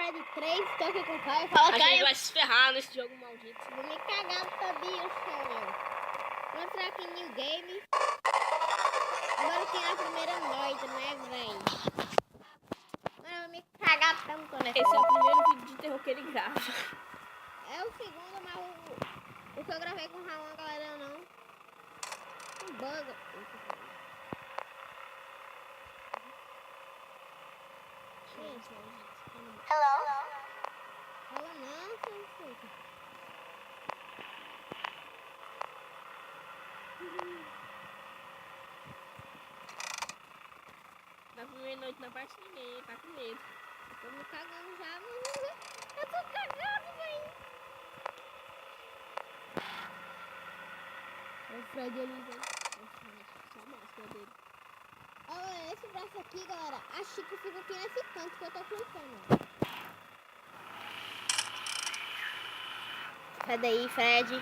Fred 3, tô aqui com o Caio. Fala, Caio. A gente vai se ferrar nesse jogo maldito. Vou me cagar todinho, senhor. Vou entrar aqui em New Game. Agora tem a primeira noite, né, véi? Mano, eu vou me cagar tanto nessa. Esse é o primeiro vídeo de terror que ele grava. É o segundo, mas o que eu gravei com o Raul, a galera não. Um bug. Hello? Fala não, seu puta. Na primeira noite na parte ninguém tá com medo. Eu tô me cagando já, mano. Eu tô cagando, velho. É o Fred ali, velho. Só a máscara dele. Olha, esse braço aqui, galera. Acho que fica aqui nesse canto que eu tô clicando. Sai daí, Fred.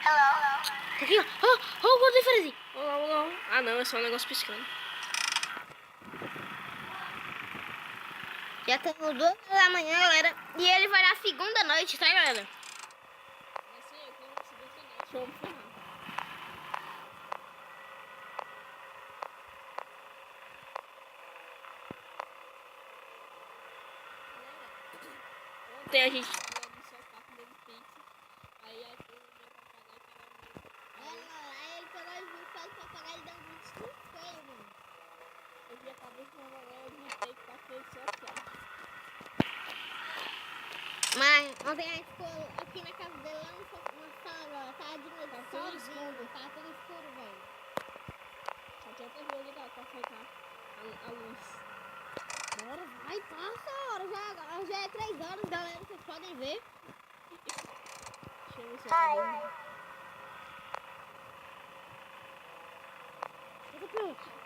Hello? Aqui, ó. Ó, botei Fred. Olá. Ah, não, é só um negócio piscando. Já estamos 2 da manhã, galera. E ele vai na segunda noite, tá, galera? Vai ser eu que não consigo entender. Show me ferrar. Ontem a gente foi no sofá comendo pizza. Aí a gente veio pra pagar e tava Aí ele pegou e viu pra pagar e deu um vídeo feio, mano. eu vi a cabeça da mulher, eu gritei pra rede social. Mas ontem a gente ficou aqui na casa dele, lá na sala, galera. Tava de noite, Tá tudo sozinho. Tava tudo escuro, velho. Só tinha TV ligada pra aceitar a luz. Bora, vai, passa a hora. Já é 3 horas, galera. Vocês podem ver. Deixa eu ver se eu Hi.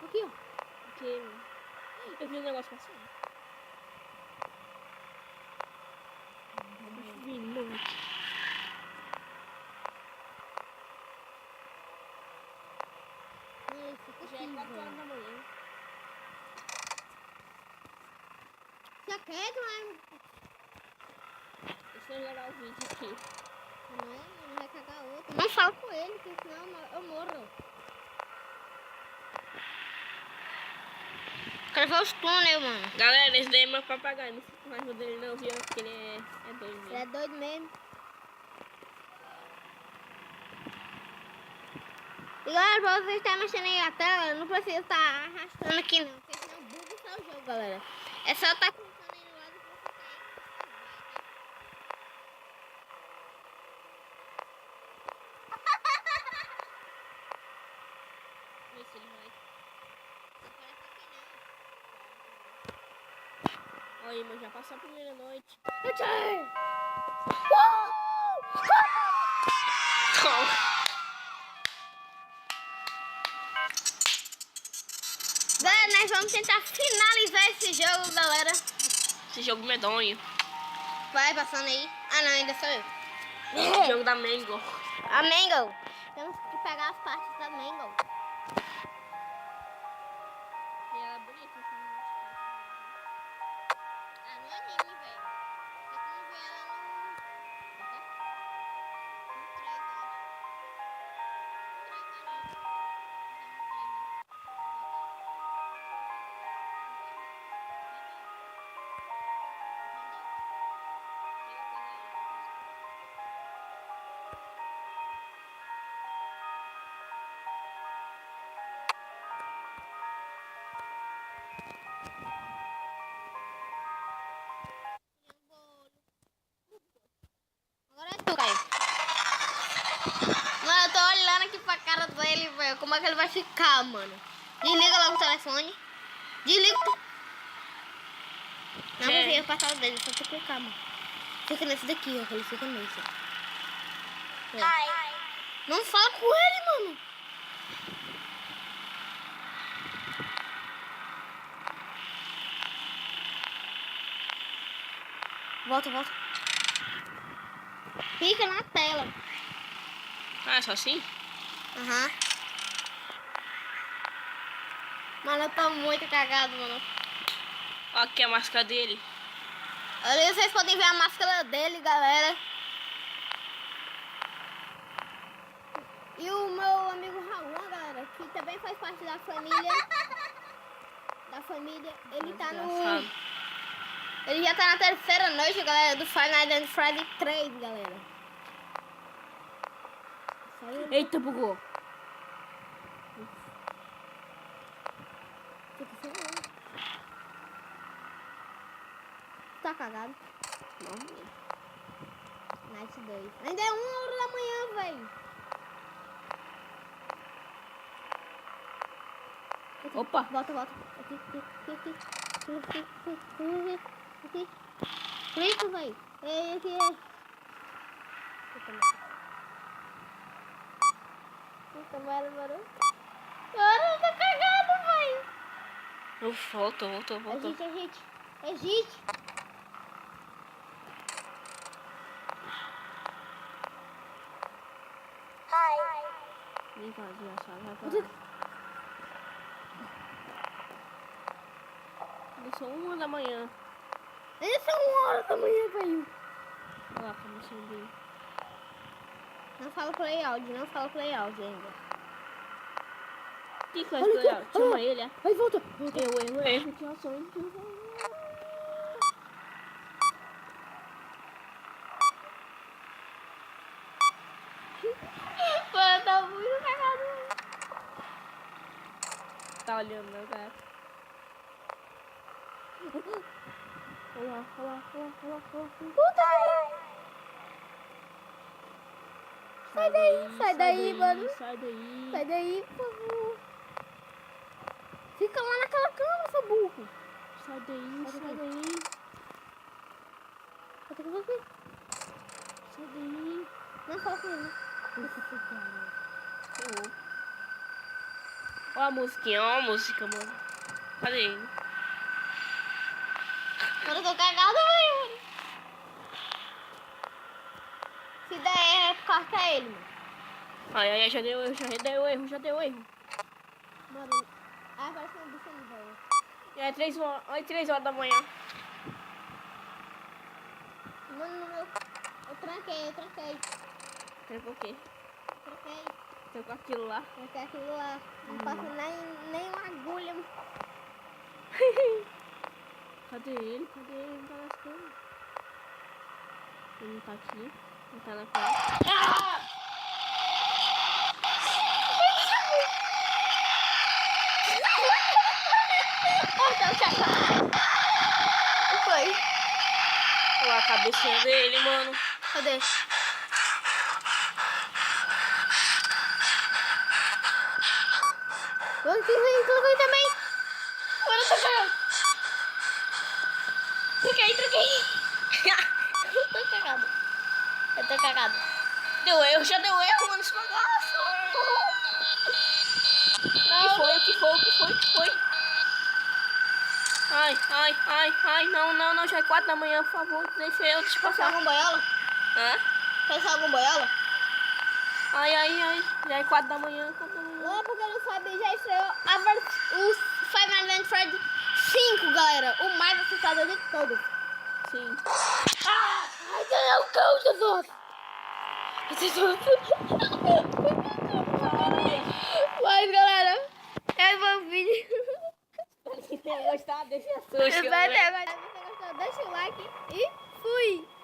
Aqui, ó. Porque eu vi um negócio passando. Já é 4 horas da manhã. Você quer, mas... Deixa eu gerar o vídeo aqui. Não é, mano, vai cagar outro. Não fala com ele, porque senão eu morro. Quero ver os túneis, mano. Galera, esse daí é meu papagaio. Não fico mais dele não, viu? Porque ele é doido Você é mesmo. doido mesmo. E galera, pra você estar mexendo aí a tela, não precisa estar arrastando aqui não, porque senão buga o seu jogo, galera. É só estar clicando aí no lado que você Vê se ele vai. Olha aí, mas já passou a primeira noite. Galera, nós vamos tentar finalizar esse jogo, galera. Esse jogo medonho. Vai passando aí. Ah não, ainda sou eu. Esse jogo da Mango. A Mango. Temos que pegar as partes da Mango. E ela é bonita. Ah, no anime, velho. Tem como ver ela no... No 3, eu acho. Agora é tu, Caio. Mano, eu tô olhando aqui pra cara dele, velho. Como é que ele vai ficar, mano? Desliga logo o telefone. Desliga. Não, É. não veio pra tela dele, só tu clicar, mano. Fica nesse daqui, ó. Ele fica nesse. Ó. Hi. Não fala com ele, mano. Volta, volta. Fica na tela. Ah, é só assim? Aham. Mano, eu tô muito cagado, mano. Aqui a máscara dele. Ali vocês podem ver a máscara dele, galera. E o meu amigo Raul, galera, que também faz parte da família. Ele tá Engraçado. Ele já tá na terceira noite, galera, do Five Nights at Freddy's 3, galera. Saiu. Eita, bugou. Tá cagado? Não. Night 2. Ainda é 1h da manhã, velho. Opa. Volta. Aqui. Clica, velho. Aqui. Puta, bora. Bora, eu tô cagado, velho. Voltou. Agite. Vem fazer a sala, vai pra lá. Começou 1h da manhã. Ainda são 1h da manhã, velho. Olha lá, começou bem. Não fala play áudio ainda. Que coisa legal. Chama ele, é? Vai, volta. Eu. Que ações. Mano, tá muito cagado. Tá olhando, né, cara? Olha lá. Puta! Sai daí, mano. Sai daí. Sai daí, por favor. Fica lá naquela cama, seu burro. Sai daí. Sai Sai daí. Não fala com ele. Olha a musiquinha, mano. Cadê ele? Mano, eu tô cagada, velho. Se der erro, corta ele, mano. Ai, já deu erro. Mano, parece um bicho ali, velho. Já é 3h da manhã. Mano, eu tranquei. Trancou o quê? Tranquei. Trancou aquilo lá. Tranquei aquilo lá. Não passa nem uma agulha. Cadê ele? Não tá nas coisas. Ele não tá aqui. Não tá na casa. O que foi? Olha lá a cabecinha dele, mano. Cadê? Mano, que vem também. Mano, eu tô cagado. Troquei. Eu tô cagado. Já deu erro, mano, esse bagaço. O que foi? Ai, não, já é 4 da manhã, por favor, deixa eu Pensar passar. algum boiola? Hã? Pensar algum boiola? Ai, já é 4 da manhã. Não é porque não sabe, já estreou os Five Nights at Freddy's 5, galera. O mais assustador de todos. Sim. Ai, é o cão, Jesus! Mas, galera, esse foi o vídeo. Espero que tenha gostado desse assunto. Espero que você gostou. Deixa o like e fui!